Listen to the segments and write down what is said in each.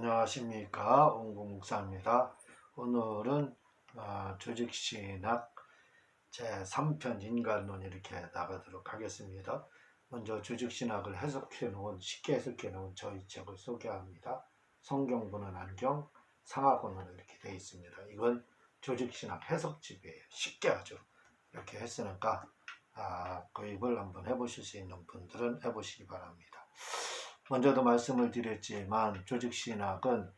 안녕하십니까, 옹구목사입니다. 오늘은 조직신학 제3편 인간론 이렇게 나가도록 하겠습니다. 먼저 조직신학을 쉽게 해석해 놓은 저희 책을 소개합니다. 성경보는 안경, 상하고는 이렇게 되어 있습니다. 이건 조직신학 해석집이에요. 쉽게 아주 이렇게 했으니까 구입을 한번 해보실 수 있는 분들은 해보시기 바랍니다. 먼저도 말씀을 드렸지만 조직신학은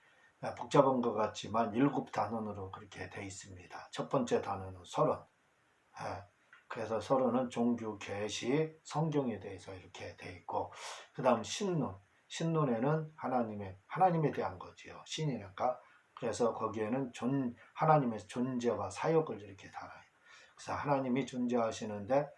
복잡한 것 같지만 7단원으로 그렇게 되어 있습니다. 첫 번째 단원은 서론. 그래서 서론은 종교, 계시, 성경에 대해서 이렇게 되어 있고, 그 다음 신론. 신론에는 하나님에 대한 거지요. 신이니까. 그래서 거기에는 하나님의 존재와 사역을 이렇게 달아요. 그래서 하나님이 존재하시는데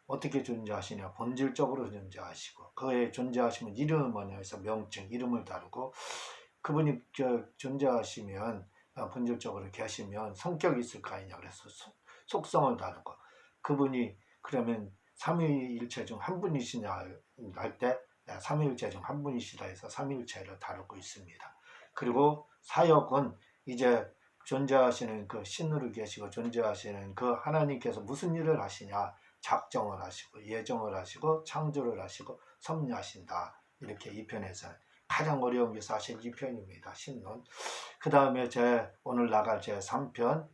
어떻게 존재하시냐? 본질적으로 존재하시고, 그의 존재하시면 이름은 뭐냐 해서 명칭, 이름을 다루고, 그분이 존재하시면 본질적으로 계시면 성격이 있을 거 아니냐 그래서 속성을 다루고, 그분이 그러면 삼위일체 중 한 분이시냐 할 때 삼위일체 중 한 분이시다 해서 삼위일체를 다루고 있습니다. 그리고 사역은 이제 존재하시는 그 신으로 계시고 존재하시는 그 하나님께서 무슨 일을 하시냐, 작정을 하시고 예정을 하시고 창조를 하시고 섭리하신다. 이렇게 이 편에서 가장 어려운 게 사실 이 편입니다. 신론. 그 다음에 오늘 나갈 제 3편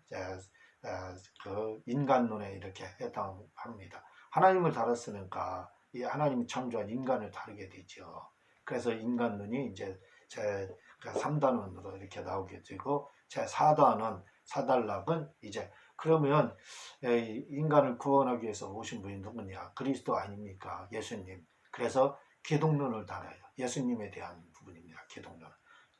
그 인간론에 이렇게 해당합니다. 하나님을 다뤘으니까 이 하나님이 창조한 인간을 다루게 되죠. 그래서 인간론이 이제 제 3단원으로 이렇게 나오게 되고, 제 4단원 사달락은 이제 그러면 인간을 구원하기 위해서 오신 분이 누구냐? 그리스도 아닙니까? 예수님. 그래서 기독론을 달아요. 예수님에 대한 부분입니다. 기독론.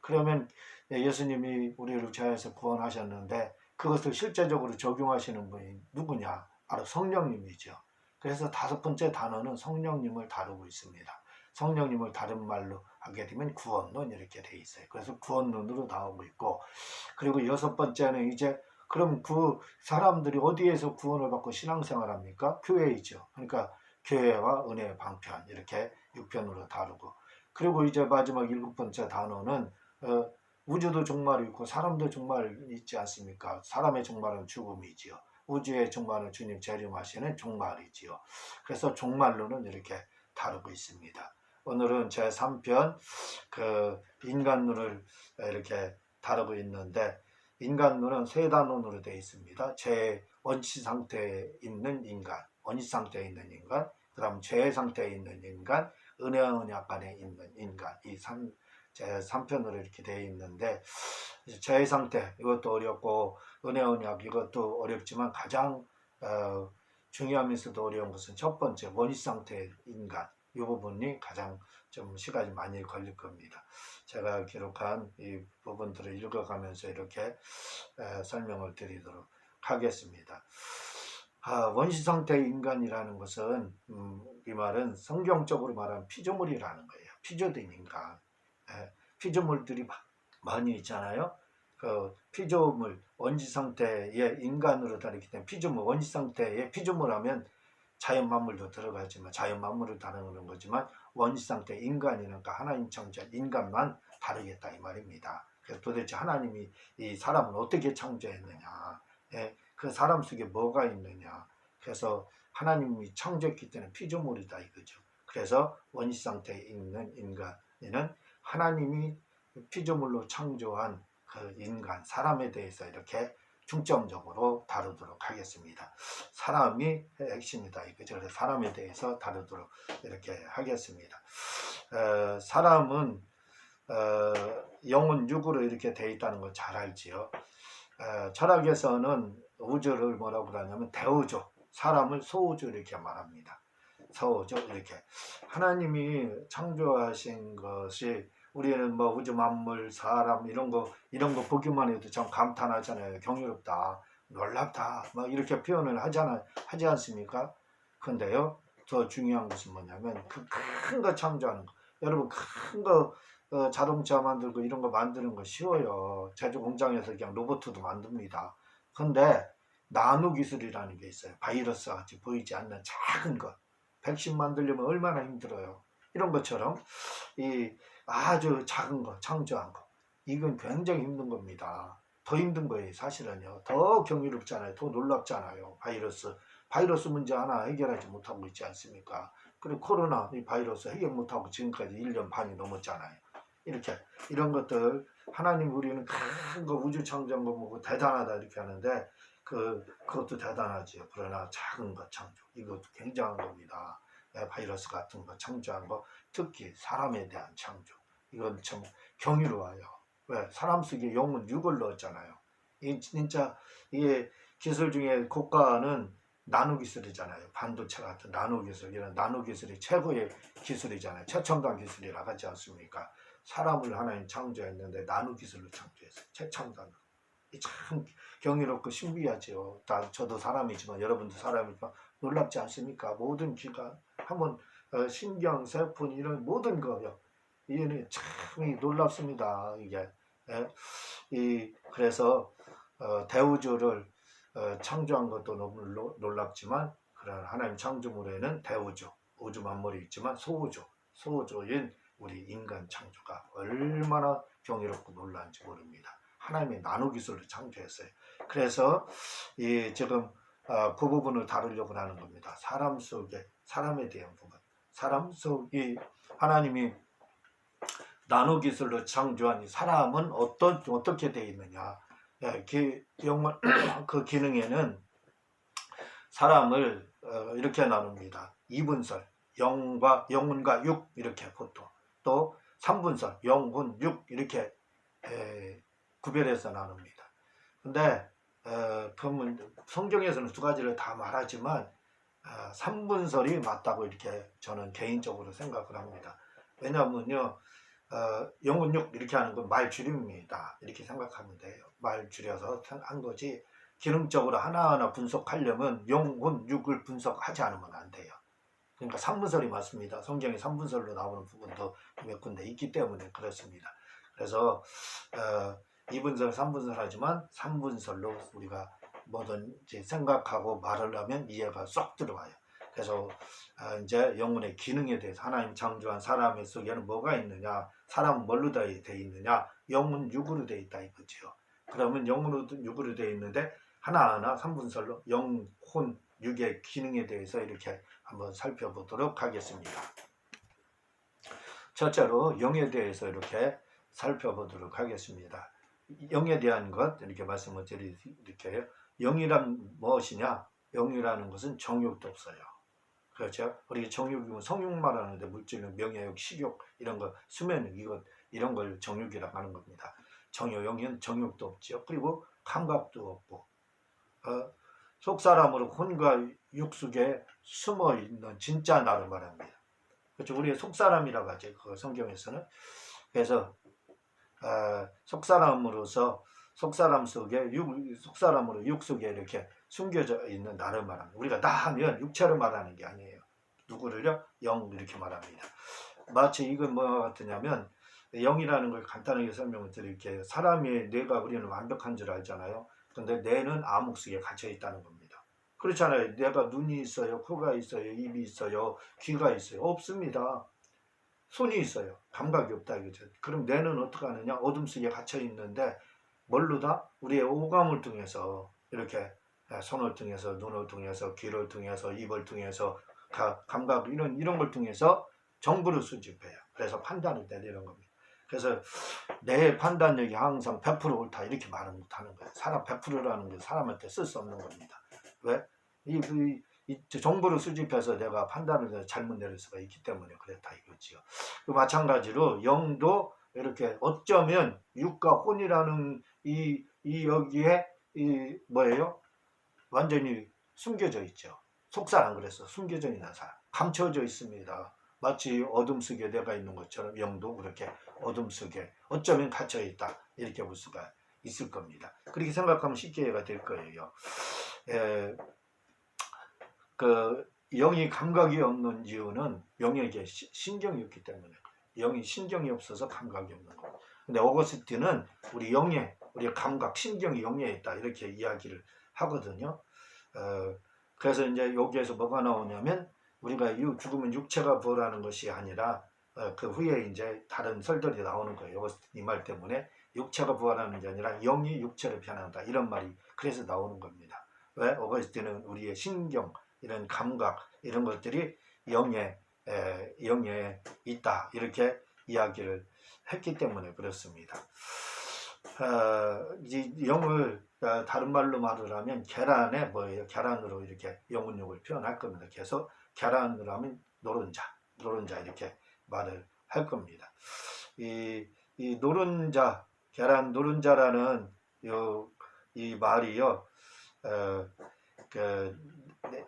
그러면 예수님이 우리를 죄에서 구원하셨는데 그것을 실제적으로 적용하시는 분이 누구냐? 바로 성령님이죠. 그래서 5번째 단어는 성령님을 다루고 있습니다. 성령님을 다른 말로 하게 되면 구원론 이렇게 돼 있어요. 그래서 구원론으로 나오고 있고, 그리고 6번째는 이제 그럼 그 사람들이 어디에서 구원을 받고 신앙생활 합니까? 교회이죠. 그러니까 교회와 은혜의 방편 이렇게 6편으로 다루고, 그리고 이제 마지막 7번째 단어는 우주도 종말이 있고 사람도 종말이 있지 않습니까? 사람의 종말은 죽음이지요. 우주의 종말은 주님 재림하시는 종말이지요. 그래서 종말론은 이렇게 다루고 있습니다. 오늘은 제3편 그 인간론을 이렇게 다루고 있는데, 인간론은 3단원으로 되어 있습니다. 제 원시 상태에 있는 인간, 그 다음 죄 상태에 있는 인간, 은혜언약 안에 있는 인간, 제 3편으로 이렇게 되어 있는데, 죄 상태 이것도 어렵고 은혜언약 이것도 어렵지만 가장 중요하면서도 어려운 것은 첫 번째 원시 상태의 인간, 이 부분이 가장 좀 시간이 많이 걸릴 겁니다. 제가 기록한 이 부분들을 읽어가면서 이렇게 설명을 드리도록 하겠습니다. 원시 상태의 인간이라는 것은 이 말은 성경적으로 말하면 피조물이라는 거예요. 피조된 인간. 피조물들이 많이 있잖아요. 그 피조물, 원시 상태의 인간으로 다르기 때문에 피조물, 원시 상태의 피조물 하면 자연 만물도 들어가지만 자연 만물을 다루는 거지만, 원시 상태 인간이니까 하나님 창조한 인간만 다루겠다 이 말입니다. 그래서 도대체 하나님이 이 사람을 어떻게 창조했느냐, 그 사람 속에 뭐가 있느냐, 그래서 하나님이 창조했기 때문에 피조물이다 이거죠. 그래서 원시 상태에 있는 인간에는 하나님이 피조물로 창조한 그 인간, 사람에 대해서 이렇게 중점적으로 다루도록 하겠습니다. 사람이 핵심이다 이거죠. 그래서 사람에 대해서 다루도록 이렇게 하겠습니다. 사람은 영혼 육으로 이렇게 되어 있다는 걸 잘 알지요. 철학에서는 우주를 뭐라고 그러냐면 대우주, 사람을 소우주 이렇게 말합니다. 소우주 이렇게 하나님이 창조하신 것이, 우리는 뭐 우주 만물, 사람 이런 거 보기만 해도 참 감탄하잖아요. 경이롭다, 놀랍다, 막 이렇게 표현을 하지 않습니까? 근데요, 더 중요한 것은 뭐냐면 그 큰 거 창조하는 거. 여러분, 큰 거 자동차 만들고 이런 거 만드는 거 쉬워요. 제조 공장에서 그냥 로봇도 만듭니다. 근데 나노 기술이라는 게 있어요. 바이러스 같이 보이지 않는 작은 것. 백신 만들려면 얼마나 힘들어요. 이런 것처럼 이 아주 작은 거, 창조한 거, 이건 굉장히 힘든 겁니다. 더 힘든 거예요. 사실은요. 더 경이롭잖아요. 더 놀랍잖아요. 바이러스 문제 하나 해결하지 못하고 있지 않습니까? 그리고 코로나 이 바이러스 해결 못하고 지금까지 1년 반이 넘었잖아요. 이렇게 이런 것들 하나님 우리는 큰 거 우주 창조한 거 보고 대단하다 이렇게 하는데 그것도 대단하지요. 그러나 작은 것 창조 이것도 굉장한 겁니다. 바이러스 같은 거 창조한 거, 특히 사람에 대한 창조, 이건 참 경이로워요. 왜? 사람 속에 영은 육을 넣었잖아요. 진짜 이게 기술 중에 고가는 나노기술이잖아요. 반도체 같은 나노기술, 이런 나노기술이 최고의 기술이잖아요. 최첨단 기술이라고 하지 않습니까? 사람을 하나님 창조했는데 나노기술로 창조했어요. 최첨단. 참 경이롭고 신비하죠. 저도 사람이지만 여러분도 사람이지만 놀랍지 않습니까? 모든 기관 한번 신경, 세포 이런 모든 거요. 이게 참 놀랍습니다. 이게 그래서 대우주를 창조한 것도 너무 놀랍지만 그런 하나님 창조물에는 대우주, 우주 만물이 있지만 소우주인 우리 인간 창조가 얼마나 경이롭고 놀라운지 모릅니다. 하나님의 나노기술로 창조했어요. 그래서 지금 그 부분을 다루려고 하는 겁니다. 사람 속에 사람에 대한 부분, 사람 속이 하나님이 나노기술로 창조한 이 사람은 어떻게 되어 있느냐? 그 기능에는 사람을 이렇게 나눕니다. 2분설, 영혼과 육 이렇게 보통, 또 3분설, 영혼, 육 이렇게 구별해서 나눕니다. 근데 그러면 성경에서는 두 가지를 다 말하지만 3분설이 맞다고 이렇게 저는 개인적으로 생각을 합니다. 왜냐하면요, 영혼육 이렇게 하는 건 말줄임입니다. 이렇게 생각하면 돼요. 말 줄여서 한 거지 기능적으로 하나하나 분석하려면 영혼육을 분석하지 않으면 안 돼요. 그러니까 3분설이 맞습니다. 성경에 3분설로 나오는 부분도 몇 군데 있기 때문에 그렇습니다. 그래서 2분설, 3분설 하지만 3분설로 우리가 뭐든지 생각하고 말을 하면 이해가 쏙 들어와요. 그래서 이제 영혼의 기능에 대해서 하나님 창조한 사람의 속에는 뭐가 있느냐, 사람은 뭘로 되어 있느냐, 영혼 육으로 되어 있다 이거죠. 그러면 영혼 육으로 되어 있는데 하나하나 3분설로 영혼 육의 기능에 대해서 이렇게 한번 살펴보도록 하겠습니다. 첫째로 영에 대해서 이렇게 살펴보도록 하겠습니다. 영에 대한 것 이렇게 말씀을 드릴게요. 영이란 무엇이냐? 영이라는 것은 정욕도 없어요. 그렇죠? 우리 정욕이면 성욕 말하는데 물질은 명예욕, 식욕 이런 거, 수면욕 이런 걸 정욕이라고 하는 겁니다. 영은 정욕도 없죠. 그리고 감각도 없고 속사람으로 혼과 육 속에 숨어 있는 진짜 나를 말합니다. 그렇죠? 우리의 속사람이라고 하죠. 그 성경에서는. 그래서 속사람으로서 속사람 속에 속사람으로 육 속에 이렇게 숨겨져 있는 나를 말합니다. 우리가 나 하면 육체를 말하는 게 아니에요. 누구를요? 영 이렇게 말합니다. 마치 이건 뭐와 같으냐면 영이라는 걸 간단하게 설명을 드릴게요. 사람의 뇌가 우리는 완벽한 줄 알잖아요. 근데 뇌는 암흑 속에 갇혀 있다는 겁니다. 그렇잖아요. 뇌가 눈이 있어요, 코가 있어요, 입이 있어요, 귀가 있어요. 없습니다. 손이 있어요. 감각이 없다 이거죠. 그럼 뇌는 어떻게 하느냐? 어둠 속에 갇혀 있는데 뭘로다? 우리의 오감을 통해서 이렇게 손을 통해서, 눈을 통해서, 귀를 통해서, 입을 통해서, 감각 이런 걸 통해서 정보를 수집해요. 그래서 판단을 내리는 겁니다. 그래서 내 판단력이 항상 100% 옳다 이렇게 말을 못하는 거예요. 사람 100%라는 게 사람한테 쓸 수 없는 겁니다. 왜? 이 정보를 수집해서 내가 판단을 잘못 내릴 수가 있기 때문에 그렇다 이거지요. 마찬가지로 영도 이렇게 어쩌면 육과 혼이라는 이 여기에 뭐예요? 완전히 숨겨져 있죠. 속사람 그래서 숨겨져 있는 사람, 감춰져 있습니다. 마치 어둠 속에 내가 있는 것처럼 영도 그렇게 어둠 속에 어쩌면 갇혀 있다 이렇게 볼 수가 있을 겁니다. 그렇게 생각하면 쉽게 이해가 될 거예요. 그 영이 감각이 없는 이유는 영에게 신경이 없기 때문에 영이 신경이 없어서 감각이 없는 거예요. 근데 어거스틴은 우리 감각, 신경이 영에 있다 이렇게 이야기를 하거든요. 그래서 이제 여기에서 뭐가 나오냐면 우리가 죽으면 육체가 부활하는 것이 아니라 그 후에 이제 다른 설들이 나오는 거예요. 이 말 때문에 육체가 부활하는 게 아니라 영이 육체를 변한다 이런 말이 그래서 나오는 겁니다. 왜? 어거스틴은 우리의 신경 이런 감각 이런 것들이 영에 있다 이렇게 이야기를 했기 때문에 그렇습니다. 이 영을 다른 말로 말을 하면 계란에 뭐예요? 계란으로 이렇게 영혼력을 표현할 겁니다. 계속 계란으로 하면 노른자 이렇게 말을 할 겁니다. 이 노른자, 계란 노른자라는 이 말이요,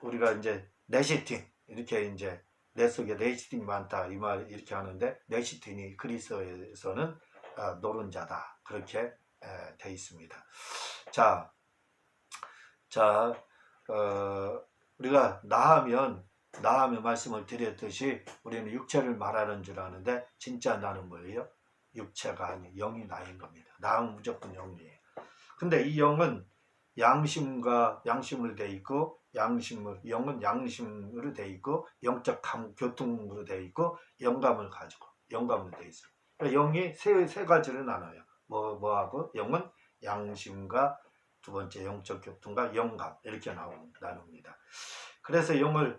우리가 이제 레시틴 이렇게 이제 내 속에 레시틴이 많다 이 말 이렇게 하는데 레시틴이 그리스어에서는 노른자다 그렇게 돼 있습니다. 자, 우리가 나하면 말씀을 드렸듯이 우리는 육체를 말하는 줄 아는데 진짜 나는 뭐예요? 육체가 아닌 영이 나인 겁니다. 나는 무조건 영이에요. 근데 이 영은 양심으로 돼 있고 영은 양심으로 돼 있고 영적 교통으로 돼 있고 영감으로 돼 있어요. 그러니까 영이 세 가지로 나눠요. 뭐하고 영은 양심과 두 번째 영적 교통과 영감 이렇게 나눕니다. 그래서 영을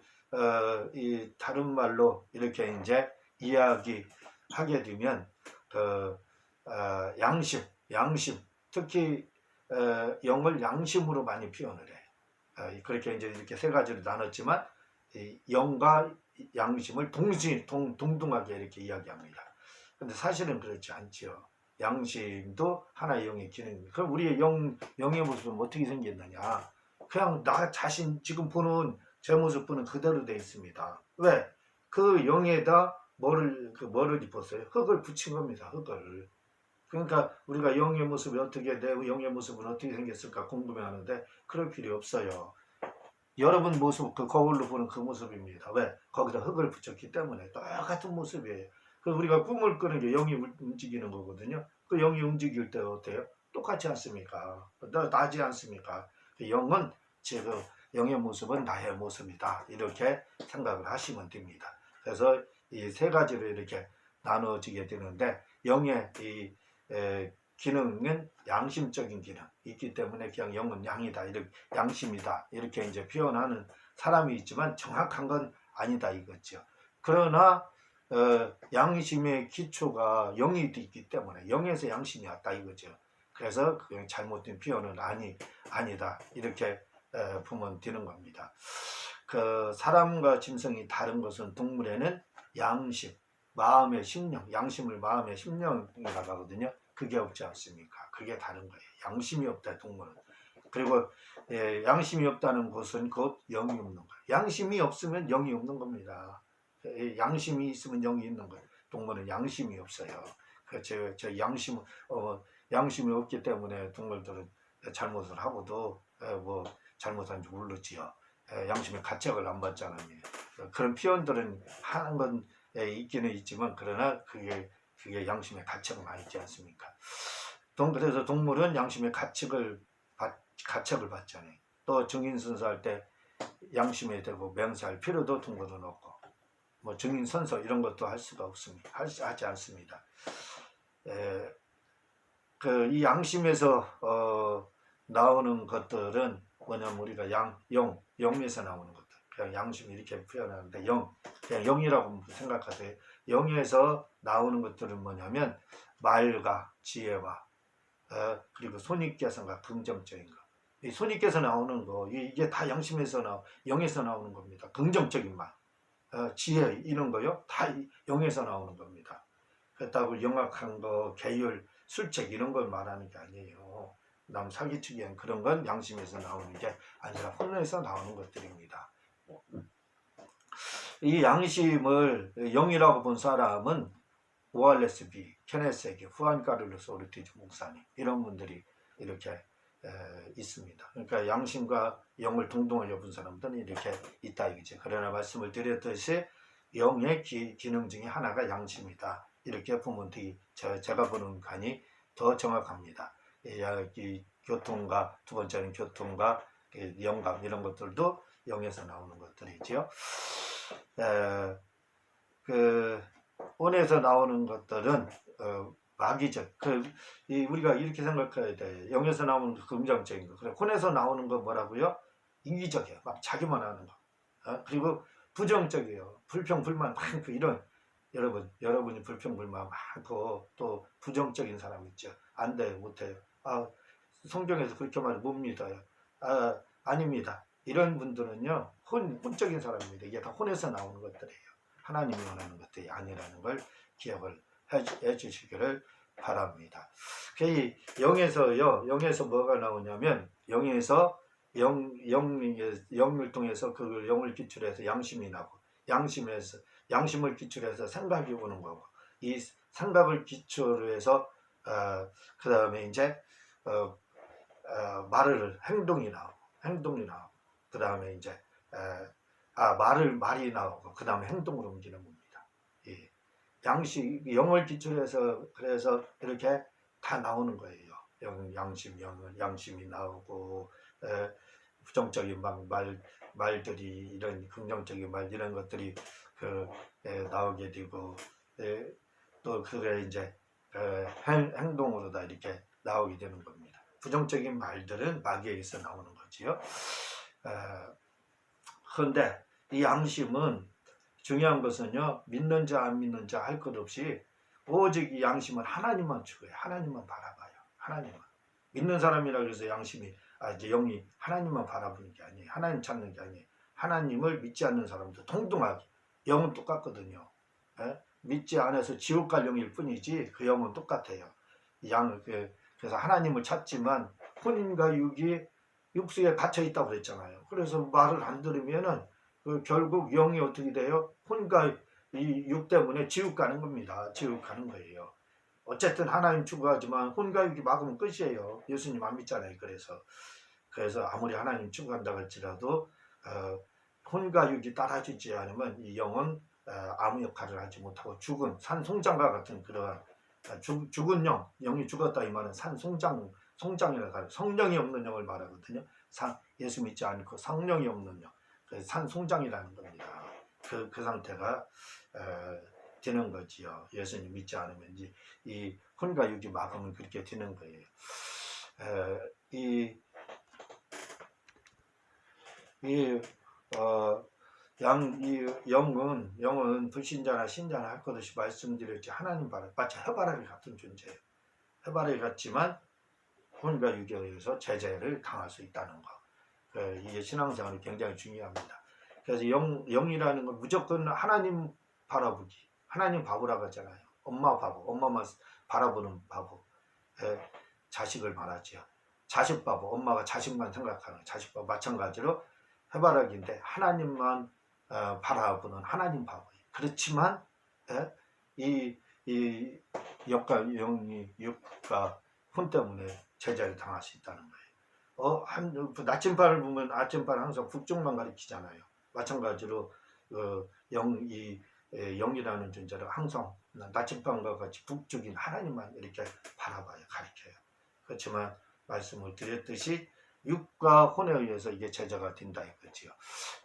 이 다른 말로 이렇게 이제 이야기하게 되면 양심 특히 영을 양심으로 많이 표현을 해요. 그렇게 이제 이렇게 세 가지로 나눴지만 영과 양심을 동등하게 이렇게 이야기합니다. 근데 사실은 그렇지 않죠. 양심도 하나의 영의 기능입니다. 그럼 우리의 영의 모습은 어떻게 생겼느냐? 그냥 나 자신 지금 보는 제 모습 보는 그대로 되어 있습니다. 왜? 그 영에다 뭐를 입었어요? 흙을 붙인 겁니다. 흙을. 그러니까 우리가 영의 모습이 어떻게 내 영의 모습은 어떻게 생겼을까 궁금해하는데 그럴 필요 없어요. 여러분 모습 그 거울로 보는 그 모습입니다. 왜? 거기다 흙을 붙였기 때문에 똑같은 모습이에요. 그래서 우리가 꿈을 꾸는 게 영이 움직이는 거거든요. 그 영이 움직일 때 어때요? 똑같지 않습니까? 나지 않습니까? 영은 지금 영의 모습은 나의 모습이다. 이렇게 생각을 하시면 됩니다. 그래서 이 세 가지로 이렇게 나눠지게 되는데 영의 이 기능은 양심적인 기능 있기 때문에 그냥 영은 양이다, 이렇게 양심이다 이렇게 이제 표현하는 사람이 있지만 정확한 건 아니다 이거죠. 그러나 양심의 기초가 영이 있기 때문에 영에서 양심이 왔다 이거죠. 그래서 그게 잘못된 표현은 아니다 이렇게 보면 되는 겁니다. 그 사람과 짐승이 다른 것은 동물에는 양심, 마음의 심령, 양심을 마음의 심령이라고 하거든요. 그게 없지 않습니까? 그게 다른 거예요. 양심이 없다 동물은. 그리고 양심이 없다는 것은 곧 영이 없는 거예요. 양심이 없으면 영이 없는 겁니다. 양심이 있으면 영이 있는 거예요. 동물은 양심이 없어요. 저 양심이 없기 때문에 동물들은 잘못을 하고도 뭐 잘못한지 모르지요. 양심의 가책을 안 받잖아요. 그런 표현들은 하는 건 있기는 있지만 그러나 그게 양심의 가책은 아니지 않습니까? 그래서 동물은 양심의 가책을 받잖아요. 또 증인 선서할 때 양심에 대고 맹세할 필요도 동물은 없고 뭐 증인 선서 이런 것도 할 수가 없습니다. 하지 않습니다. 이 양심에서 나오는 것들은 뭐냐면 우리가 영에서 나오는 것들. 그냥 양심 이렇게 표현하는데 그냥 영이라고 생각하세요. 영에서 나오는 것들은 뭐냐면 말과 지혜와 그리고 손익개선과 긍정적인 거. 이 손익개선 나오는 거 이게 다 양심에서 영에서 나오는 겁니다. 긍정적인 말, 지혜 이런 거요 다 영에서 나오는 겁니다. 그렇다고 영악한 거, 계율, 술책 이런 걸 말하는 게 아니에요. 남 사기치기엔 그런 건 양심에서 나오는 게 아니라 혼에서 나오는 것들입니다. 이 양심을 영이라고 본 사람은 오알레스 비, 케네세기, 후안 카를로스 오르티즈 목사님 이런 분들이 이렇게 있습니다. 그러니까 양심과 영을 동등하게 본 사람들은 이렇게 있다 이거죠. 그러나 말씀을 드렸듯이 영의 기능 중에 하나가 양심이다. 이렇게 보면 제가 보는 간이 더 정확합니다. 이 교통과 두 번째는 교통과 영감 이런 것들도 영에서 나오는 것들이죠. 에, 그 혼에서 나오는 것들은 마귀적. 우리가 이렇게 생각해야 돼. 영에서 나오는 긍정적인 거. 그래, 혼에서 나오는 거 뭐라고요? 이기적이야. 막 자기만 하는 거. 그리고 부정적이에요. 불평불만 많고 이런. 여러분이 불평불만 많고 또 부정적인 사람 있죠. 안 돼, 못해요. 성경에서 그렇게 말 못 믿어요. 아닙니다. 이런 분들은요, 혼적인 사람입니다. 이게 다 혼에서 나오는 것들이에요. 하나님이 원하는 것들이 아니라는 걸 기억을 해주시기를 바랍니다. 영에서 뭐가 나오냐면, 영에서 영을 통해서 그 영을 기출해서 양심이 나고, 양심을 기출해서 생각이 오는 거고, 이 생각을 기초로 해서 그 다음에 이제 행동이 나오고, 그 다음에 이제 말이 나오고, 그 다음에 행동으로 옮기는 겁니다. 예. 영을 기초해서 그래서 이렇게 다 나오는 거예요. 양심이 나오고, 부정적인 말들이, 이런 긍정적인 말, 이런 것들이 나오게 되고, 또 그게 이제 행동으로 다 이렇게 나오게 되는 겁니다. 부정적인 말들은 마귀에서 나오는 거지요. 그런데 이 양심은 중요한 것은요, 믿는 자 안 믿는 자 할 것 없이 오직 이 양심은 하나님만 추구해요. 하나님만 바라봐요. 하나님만. 믿는 사람이라 그래서 이제 영이 하나님만 바라보는 게 아니에요. 하나님 찾는 게 아니에요. 하나님을 믿지 않는 사람도 동등하게. 영은 똑같거든요. 믿지 않아서 지옥 갈 영일 뿐이지 그 영은 똑같아요. 그래서 하나님을 찾지만 혼인과 육수에 갇혀 있다고 그랬잖아요. 그래서 말을 안 들으면은 결국 영이 어떻게 돼요? 혼과 이 육 때문에 지옥 가는 겁니다. 지옥 가는 거예요. 어쨌든 하나님 추구하지만 혼과 육이 막으면 끝이에요. 예수님 안 믿잖아요. 그래서 아무리 하나님 추구한다고 할지라도 혼과 육이 따라주지 않으면 이 영은 아무 역할을 하지 못하고 죽은 산송장과 같은 그러한 죽은 영이 죽었다 이 말은 송장이라고 하요. 성령이 없는 영을 말하거든요. 예수 믿지 않고 성령이 없는 영, 산송장이라는 겁니다. 그 상태가 되는 거지요. 예수님 믿지 않으면 이 혼과 육이 막으면 그렇게 되는 거예요. 영은 불신자나 신자나 할 것 없이 말씀드렸지 하나님 마치 해바라기 같은 존재예요. 해바라기 같지만 혼과 육에 의해서 제재를 당할 수 있다는 거. 이게 신앙생활이 굉장히 중요합니다. 그래서 영이라는 건 무조건 하나님 바라보기. 하나님 바보라고 하잖아요. 엄마 바보, 엄마만 바라보는 바보. 자식을 말하지요. 자식 바보, 엄마가 자식만 생각하는 자식 바보. 마찬가지로 해바라기인데 하나님만 바라보는 하나님 바보예요. 그렇지만 이 육과 혼 때문에 제재를 당할 수 있다는 거예요. 나침반을 보면 아침반 항상 북쪽만 가리키잖아요. 마찬가지로 영이라는 존재를 항상 나침반과 같이 북쪽인 하나님만 이렇게 바라봐요. 가리켜요. 그렇지만 말씀을 드렸듯이 육과 혼에 의해서 이게 제재가 된다 이거지요.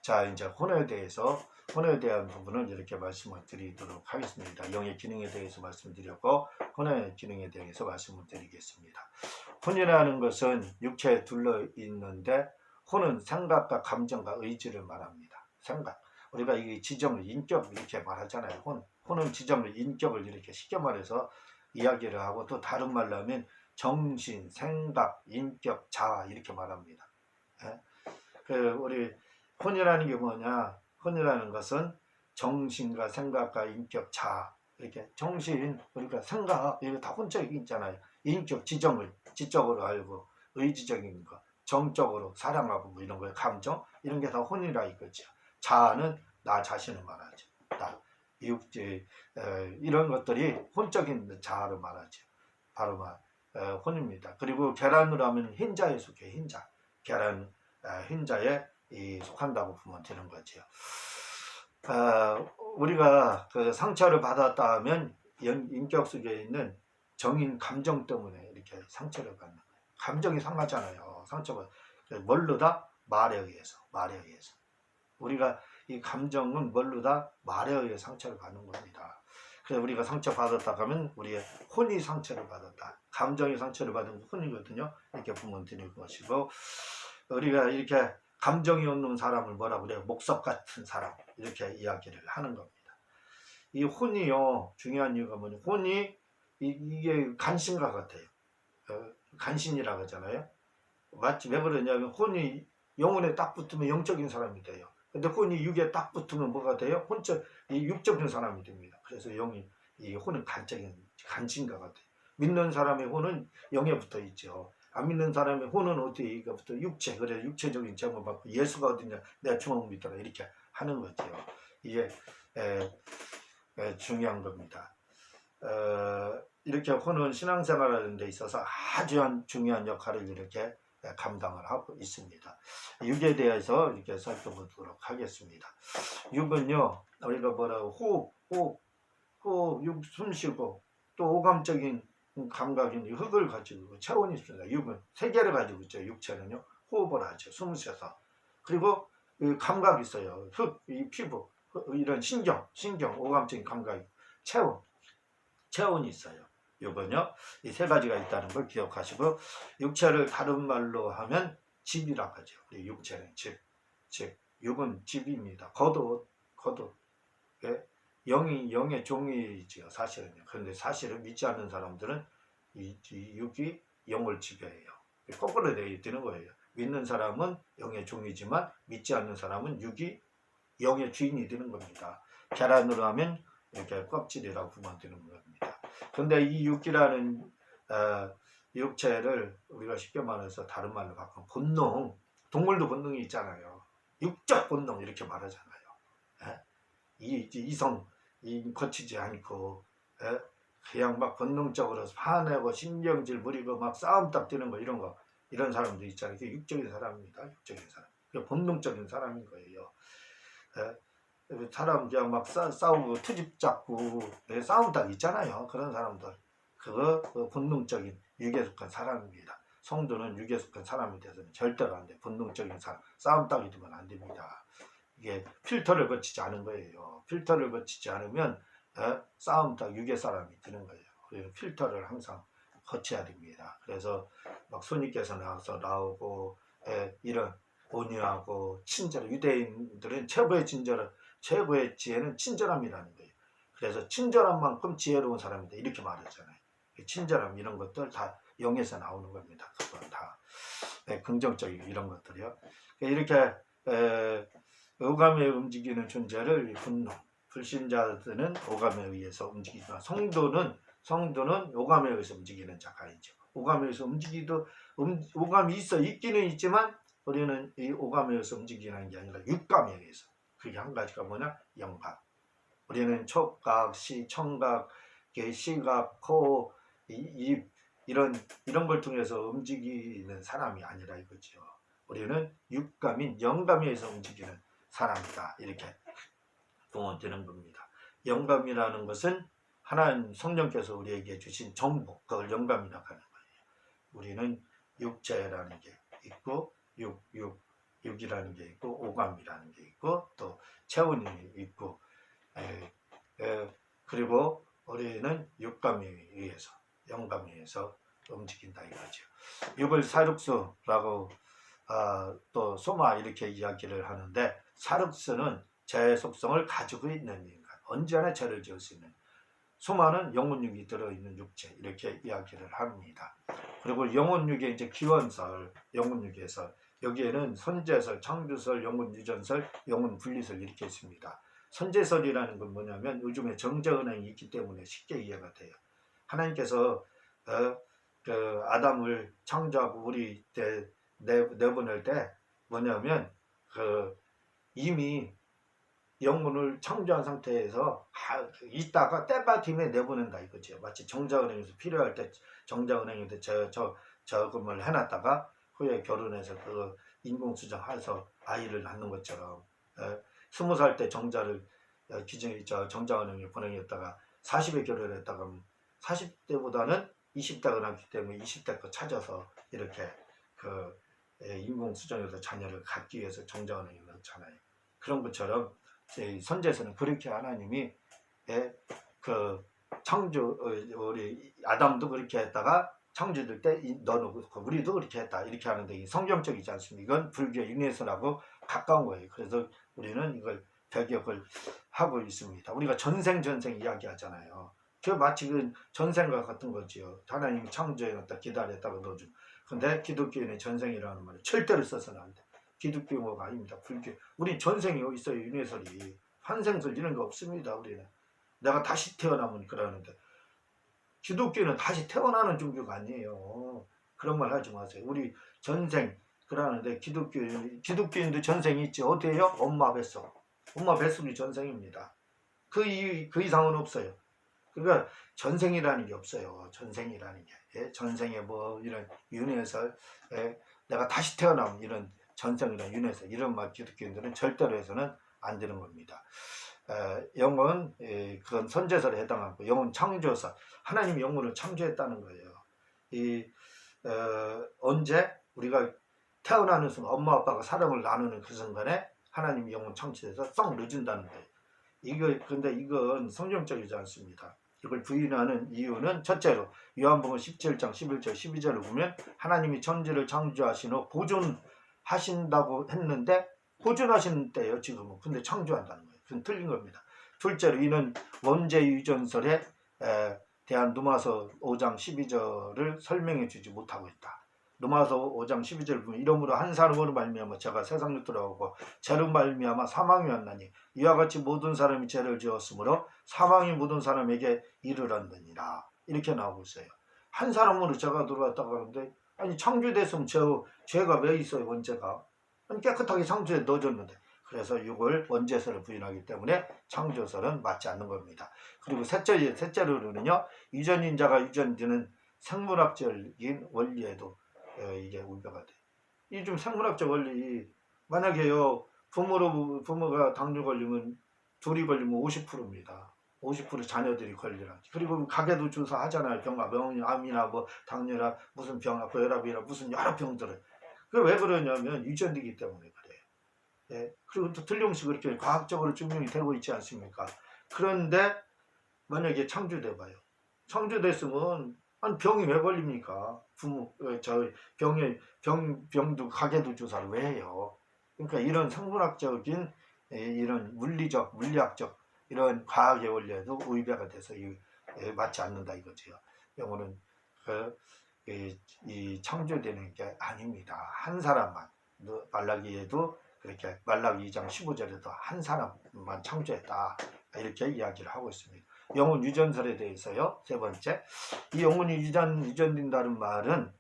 자, 이제 혼에 대한 부분을 이렇게 말씀을 드리도록 하겠습니다. 영의 기능에 대해서 말씀드렸고 혼의 기능에 대해서 말씀을 드리겠습니다. 혼이라는 것은 육체에 둘러 있는데 혼은 생각과 감정과 의지를 말합니다. 생각. 우리가 이 지정을 인격 이렇게 말하잖아요. 혼은 지정을 인격을 이렇게 쉽게 말해서 이야기를 하고 또 다른 말로 하면 정신, 생각, 인격, 자아 이렇게 말합니다. 우리 혼이라는 게 뭐냐? 혼이라는 것은 정신과 생각과 인격, 자아 이렇게 정신, 그러니까 생각 이거 다 혼적이 있잖아요. 인격, 지정을 지적으로 알고 의지적인 거, 정적으로 사랑하고 뭐 이런 거예요. 감정 이런 게 다 혼이라 이거죠. 자아는 나 자신을 말하죠. 이런 것들이 혼적인 자아를 말하죠. 바로 혼입니다. 그리고 계란으로 하면 흰자에 속해 흰자. 계란 흰자에 속한다고 보면 되는 거죠. 우리가 그 상처를 받았다 하면 인격 속에 있는 정인 감정 때문에 이렇게 상처를 받는 거예요. 감정이 상하잖아요. 상처가 뭘로다? 말에 의해서. 우리가 이 감정은 뭘로 다 말에 의해 상처를 받는 겁니다. 그래서 우리가 상처 받았다 하면 우리의 혼이 상처를 받았다. 감정이 상처를 받은 혼이거든요. 이렇게 보면 되는 것이고, 우리가 이렇게 감정이 없는 사람을 뭐라 그래요? 목석 같은 사람, 이렇게 이야기를 하는 겁니다. 이 혼이요, 중요한 이유가 뭐냐? 혼이 이게 간신과 같아요. 간신이라고 하잖아요. 맞지? 왜 그러냐면 혼이 영혼에 딱 붙으면 영적인 사람이 돼요. 근데 혼이 육에 딱 붙으면 뭐가 돼요? 이 육적인 사람이 됩니다. 그래서 이 혼은 간신과 같아요. 믿는 사람의 혼은 영에 붙어 있죠. 안 믿는 사람의 혼은 어디에 붙어? 육체. 그래, 육체적인 제목을 받고 예수가 어디냐? 내가 주먹 믿더라. 이렇게 하는 거죠. 이게 중요한 겁니다. 이렇게 혼은 신앙생활하는 데 있어서 아주 중요한 역할을 이렇게 감당을 하고 있습니다. 육에 대해서 이렇게 살펴보도록 하겠습니다. 육은요, 우리가 뭐라고 호흡, 숨 쉬고 또 오감적인 감각인 흙을 가지고 있고 체온이 있습니다. 육은 세 개를 가지고 있죠. 육체는요, 호흡을 하죠. 숨을 쉬어서. 그리고 감각이 있어요. 흙, 이 피부, 이런 신경, 오감적인 감각이, 체온이 있어요. 요건요, 이 세 가지가 있다는 걸 기억하시고, 육체를 다른 말로 하면 집이라고 하죠. 우리 육체는 집. 육은 집입니다. 겉옷. 예? 영의 종이지요, 사실은요. 그런데 사실은 믿지 않는 사람들은 이 육이 영을 지배해요. 거꾸로 되는 거예요. 믿는 사람은 영의 종이지만 믿지 않는 사람은 육이 영의 주인이 되는 겁니다. 계란으로 하면 이렇게 껍질이라고 보면 되는 겁니다. 그런데 이 육이라는 육체를 우리가 쉽게 말해서 다른 말로 바꾸면 본능, 동물도 본능이 있잖아요. 육적 본능 이렇게 말하잖아요. 이성 거치지 않고 그냥 막 본능적으로 화내고 신경질 부리고 막 싸움 딱 뛰는 거 이런 사람도 있잖아요. 이게 육적인 사람입니다. 육적인 사람. 본능적인 사람인 거예요. 사람 그냥 막 싸우고 트집 잡고 싸움 딱 있잖아요. 그런 사람들 그거 본능적인 육에 속한 사람입니다. 성도는 육에 속한 사람이 돼서는 절대로 안 돼. 본능적인 사람 싸움 딱 있으면 안 됩니다. 이게 필터를 거치지 않은 거예요. 필터를 거치지 않으면 싸움 딱 육의 사람이 되는 거예요. 그래서 필터를 항상 거쳐야 됩니다. 그래서 막 손님께서 나오고 이런 온유하고 친절, 유대인들은 최고의 지혜는 친절함이라는 거예요. 그래서 친절한 만큼 지혜로운 사람이다 이렇게 말하잖아요. 친절함 이런 것들 다 영에서 나오는 겁니다. 그건 다 긍정적인 이런 것들이요. 이렇게 오감에 움직이는 존재를 분노, 불신자들은 오감에 의해서 움직이지만 성도는 오감에 의해서 움직이는 자가이죠. 오감에 의해서 오감이 있기는 있지만 우리는 이 오감에 의해서 움직이는 게 아니라 육감에 의해서. 그게 한 가지가 뭐냐? 영감. 우리는 촉각, 청각, 시각, 코, 입 이런 걸 통해서 움직이는 사람이 아니라 이거죠. 우리는 육감인 영감에 의해서 움직이는 사람이다. 이렇게 보면 되는 겁니다. 영감이라는 것은 하나님 성령께서 우리에게 주신 정보, 그걸 영감이라고 하는 거예요. 우리는 육체라는 게 있고 육이라는 게 있고 오감이라는 게 있고 또 체온이 있고 그리고 우리는 육감에 의해서 영감에 의해서 움직인다 이거죠. 육을 사륙수라고 또 소마 이렇게 이야기를 하는데 사륙수는 죄의 속성을 가지고 있는 인간, 언제나 죄를 지을 수 있는. 소마는 영혼육이 들어있는 육체 이렇게 이야기를 합니다. 그리고 영혼육의 이제 기원설, 영혼육에서 여기에는 선제설, 창조설, 영혼유전설, 영혼분리설 이렇게 있습니다. 선제설이라는 건 뭐냐면 요즘에 정제은행이 있기 때문에 쉽게 이해가 돼요. 하나님께서 아담을 창조하고 우리 때 내보낼 때 뭐냐면 이미 영혼을 창조한 상태에서 있다가 때마침에 내보낸다 이거죠. 마치 정자은행에서 필요할 때 정자은행인데 저금을 해놨다가 후에 결혼해서 그 인공수정해서 아이를 낳는 것처럼 20살 때 정자를 정자은행에 보내겠다가 40에 결혼했다가 40대보다는 20대가 낳기 때문에 20대 거 찾아서 이렇게 인공수정해서 자녀를 갖기 위해서 정자은행에 넣잖아요. 그런 것처럼 선지에서는 그렇게 하나님이 그 창조 우리 아담도 그렇게 했다가 창조될 때 너는 우리도 그렇게 했다 이렇게 하는데 이 성경적이지 않습니까? 이건 불교 윤회설하고 가까운 거예요. 그래서 우리는 이걸 배격을 하고 있습니다. 우리가 전생 이야기하잖아요. 그 마치 그 전생과 같은 거지요. 하나님이 창조해놨다 기다렸다가 넣어준. 근데 기독교인의 전생이라는 말을 절대로 써서는 안 돼. 기독교가 아닙니다. 불교. 우리 전생이 어디 있어요? 윤회설이. 환생설 이런 거 없습니다. 우리는. 내가 다시 태어나면 그러는데 기독교는 다시 태어나는 종교가 아니에요. 그런 말 하지 마세요. 우리 전생 그러는데 기독교인도 전생이 있지. 어디에요? 엄마 뱃속. 엄마 뱃속이 전생입니다. 그 이상은 없어요. 그러니까 전생이라는 게 없어요. 전생이라는 게. 예? 전생에 뭐 이런 윤회설, 내가 다시 태어나면 이런 전생이나 윤회설 이런 말 기독교인들은 절대로 해서는 안 되는 겁니다. 영은 그건 선제설에 해당하고 영은 창조설. 하나님이 영혼을 창조했다는 거예요. 언제 우리가 태어나는 순간 엄마 아빠가 사랑을 나누는 그 순간에 하나님이 영혼 창조해서 썩 늦은다는 거예요. 근데 이건 성경적이지 않습니다. 이걸 부인하는 이유는 첫째로 요한복음 17장 11절 12절을 보면 하나님이 천지를 창조하신 후 보존하신다고 했는데 보존하시는 때예요 지금은. 근데 창조한다는 거예요. 그건 틀린 겁니다. 둘째로 이는 원죄 유전설에 대한 누가서 5장 12절을 설명해 주지 못하고 있다. 누가서 5장 12절 보면 이러므로 한 사람으로 말미암아 죄가 세상에 들어오고 죄로 말미암아 사망이 왔나니 이와 같이 모든 사람이 죄를 지었으므로 사망이 모든 사람에게 이르렀느니라. 이렇게 나오고 있어요. 한 사람으로 죄가 들어왔다고 하는데 아니 창조됐으면 죄가 왜 있어요? 원죄가. 깨끗하게 창조에 넣어줬는데. 그래서 이걸 원죄설을 부인하기 때문에 창조설은 맞지 않는 겁니다. 그리고 셋째로는요. 유전인자가 유전되는 생물학적인 원리에도 이게 우려가 돼. 이 좀 생물학적 원리 만약에요. 부모가 당뇨 걸리면 둘이 걸리면 50%입니다. 50% 자녀들이 걸리라. 그리고 가게도 조사하잖아요. 암이나 뭐 당뇨나 무슨 병, 고혈압이나 무슨 여러 병들을. 그 왜 그러냐면 유전되기 때문에 그래요. 예. 그리고 또 틀림없이 그렇게 과학적으로 증명이 되고 있지 않습니까? 그런데 만약에 창조돼봐요. 창조됐으면 병이 왜 걸립니까? 병도 가게도 조사를 왜 해요? 그러니까 이런 생물학적인 이런 물리학적 이런 과학의 원리에도 의배가 돼서 맞지 않는다 이거지요. 영어는 이 창조되는 게 아닙니다. 한 사람만. 말라기에도 그렇게 말라기 2장 15절에도 한 사람만 창조했다 이렇게 이야기를 하고 있습니다. 영혼 유전설에 대해서요. 세 번째, 이 영혼이 유전된다는 말은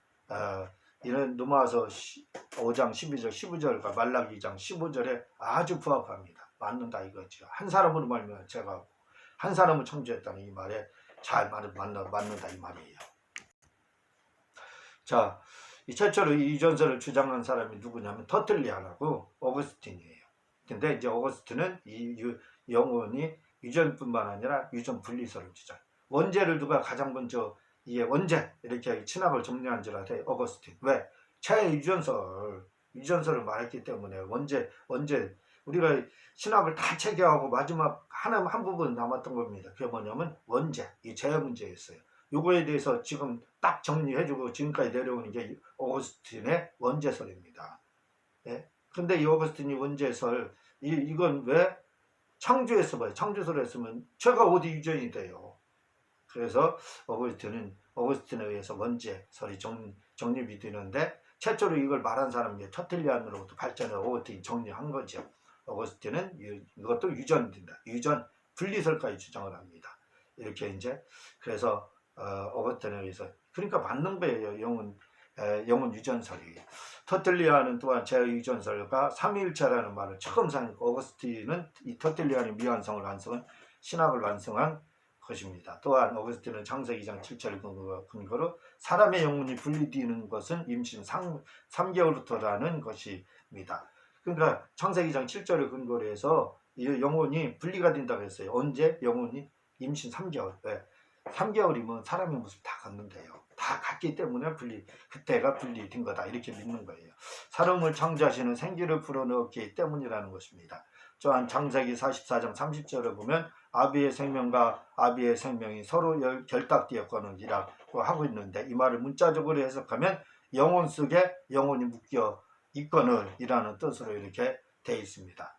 이런 누가서 5장 12절 15절과 말라기 2장 15절에 아주 부합합니다. 맞는다 이거죠. 한 사람으로 말미암아 제가 한 사람을 창조했다는 이 말에 잘 맞는다 이 말이에요. 자, 최초로 이 유전설을 주장한 사람이 누구냐면 터틀리안하고 어거스틴이에요. 근데 이제 어거스틴은 이 영혼이 유전뿐만 아니라 유전 분리설을 주장. 원죄를 누가 가장 먼저 이게 원죄 이렇게 신학을 정리한 줄 알아요. 어거스틴. 왜? 유전설을 말했기 때문에 원죄 우리가 신학을 다 체계하고 마지막 한 부분 남았던 겁니다. 그게 뭐냐면 원죄, 이 죄 문제였어요. 요거에 대해서 지금 딱 정리해주고 지금까지 내려오는 게 어거스틴의 원죄설입니다. 예? 근데 이 어거스틴이 원죄설 이건 왜 창조했어 봐요. 창조설을 했으면 죄가 어디 유전이 돼요. 그래서 어거스틴에 의해서 원죄설이 정립이 되는데 최초로 이걸 말한 사람이 터틀리안으로부터 발전해 어거스틴이 정리한 거죠. 어거스틴은 이것도 유전된다. 유전 분리설까지 주장을 합니다. 이렇게 이제 그래서 어거스틴에 의해서 그러니까 맞는 거예요. 영혼 유전설이. 터틀리안은 또한 제2유전설과 삼위일체라는 말을 처음 사니까 어거스틴은 이 터틀리안의 미완성을 완성한 신학을 완성한 것입니다. 또한 어거스틴은 창세기 2장 7절 근거로 사람의 영혼이 분리되는 것은 임신 3개월부터라는 것입니다. 그러니까 창세기 2장 7절을 근거로 해서 이 영혼이 분리가 된다고 했어요. 언제? 영혼이 임신 3개월. 왜? 3개월이면 사람의 모습 다 갖는데요. 다 갖기 때문에 그때가 분리된 거다 이렇게 믿는 거예요. 사람을 창조하시는 생기를 불어넣었기 때문이라는 것입니다. 또한 창세기 44장 30절에 보면 아비의 생명과 아비의 생명이 서로 결탁되었거느니라고 하고 있는데, 이 말을 문자적으로 해석하면 영혼 속에 영혼이 묶여 있거늘 이라는 뜻으로 이렇게 되어 있습니다.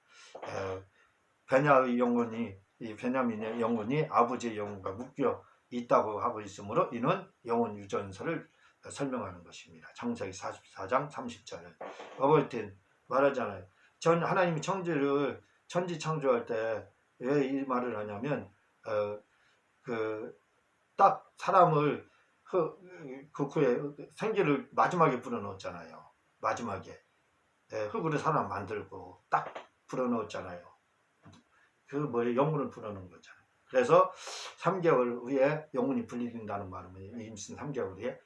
베냐의 영혼이, 이 베냐민의 영혼이 아버지의 영혼과 묶여 있다고 하고 있으므로 이는 영혼 유전설을 설명하는 것입니다. 창세기 44장 30절을 어버이튼 말하잖아요. 하나님이 천지 창조할 때 왜 이 말을 하냐면 딱 사람을 그 후에 생기를 마지막에 불어넣었잖아요. 마지막에 흙으로 사람 만들고 딱 불어넣었잖아요. 영혼을 불어넣은 거잖아요. 그래서 3개월 후에 영혼이 분리된다는 말은 임신 3개월 후에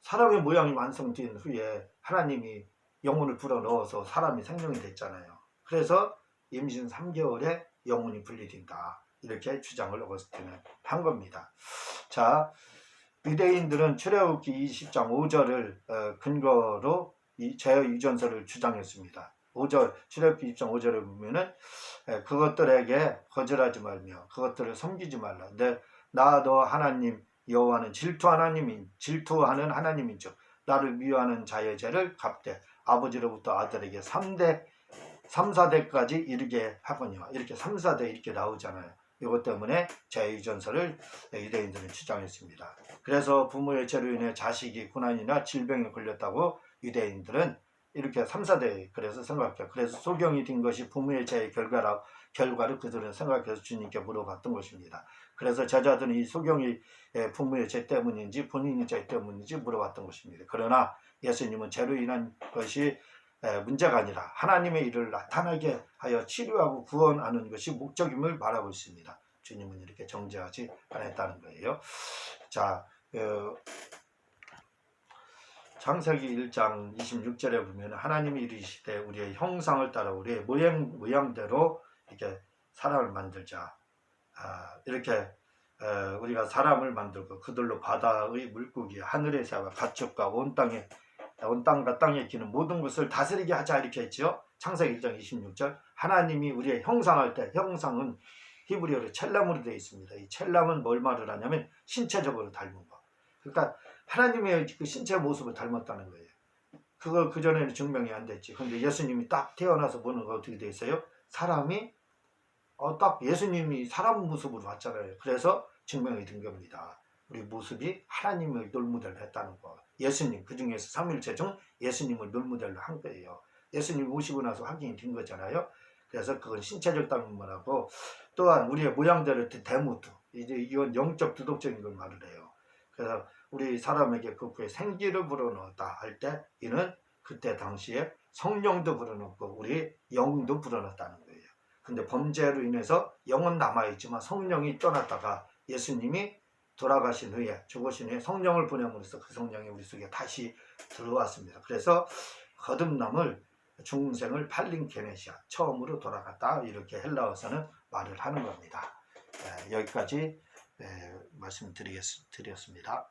사람의 모양이 완성된 후에 하나님이 영혼을 불어넣어서 사람이 생명이 됐잖아요. 그래서 임신 3개월에 영혼이 분리된다, 이렇게 주장을 어거스틴은 한 겁니다. 자, 유대인들은 출애굽기 20장 5절을 근거로 이 제유전설을 주장했습니다. 5절, 출애굽기 20장 5절에 보면은 그것들에게 거절하지 말며 그것들을 섬기지 말라. 나 너 하나님 여호와는 질투하는 하나님인즉 나를 미워하는 자의 죄를 갚되 아버지로부터 아들에게 3, 4대까지 이르게 하거니와, 이렇게 3, 4대 이렇게 나오잖아요. 이것 때문에 제유전설을 유대인들은 주장했습니다. 그래서 부모의 죄로 인해 자식이 고난이나 질병에 걸렸다고 유대인들은 이렇게 3, 4대 그래서 생각해요. 그래서 소경이 된 것이 부모의 죄의 결과를 그들은 생각해서 주님께 물어봤던 것입니다. 그래서 제자들은 이 소경이 부모의 죄 때문인지 본인의 죄 때문인지 물어봤던 것입니다. 그러나 예수님은 죄로 인한 것이 문제가 아니라 하나님의 일을 나타나게 하여 치료하고 구원하는 것이 목적임을 말하고 있습니다. 주님은 이렇게 정죄하지 않았다는 거예요. 자, 창세기 1장 26절에 보면 하나님이 이르시되 우리의 형상을 따라 우리의 모양대로 이렇게 사람을 만들자. 이렇게 우리가 사람을 만들고 그들로 바다의 물고기, 하늘의 새와 가축과 온 땅과 땅에 기는 모든 것을 다스리게 하자, 이렇게 했죠. 창세기 1장 26절. 하나님이 우리의 형상할 때, 형상은 히브리어로 첼람으로 되어 있습니다. 이 첼람은 뭘 말을 하냐면 신체적으로 닮은 거. 그러니까 하나님의 그 신체 모습을 닮았다는 거예요. 그걸 그전에는 증명이 안 됐지. 근데 예수님이 딱 태어나서 보는 거 어떻게 돼 있어요? 사람이 딱 예수님이 사람 모습으로 왔잖아요. 그래서 증명이 된 겁니다. 우리 모습이 하나님을 롤모델로 했다는 거. 예수님, 그 중에서 삼위일체 중 예수님을 롤모델로 한 거예요. 예수님 오시고 나서 확인이 된 거잖아요. 그래서 그건 신체적 닮음이라고, 또한 우리의 모양대로 대무도, 이건 영적 두독적인 걸 말을 해요. 그래서 우리 사람에게 그 후에 생기를 불어넣었다 할 때 이는 그때 당시에 성령도 불어넣고 우리 영도 불어넣었다는 거예요. 근데 범죄로 인해서 영은 남아있지만 성령이 떠났다가 예수님이 돌아가신 후에, 죽으신 후에 성령을 보냄으로써 그 성령이 우리 속에 다시 들어왔습니다. 그래서 거듭남을, 중생을 팔린케네시아, 처음으로 돌아갔다, 이렇게 헬라어서는 말을 하는 겁니다. 여기까지 말씀드렸습니다.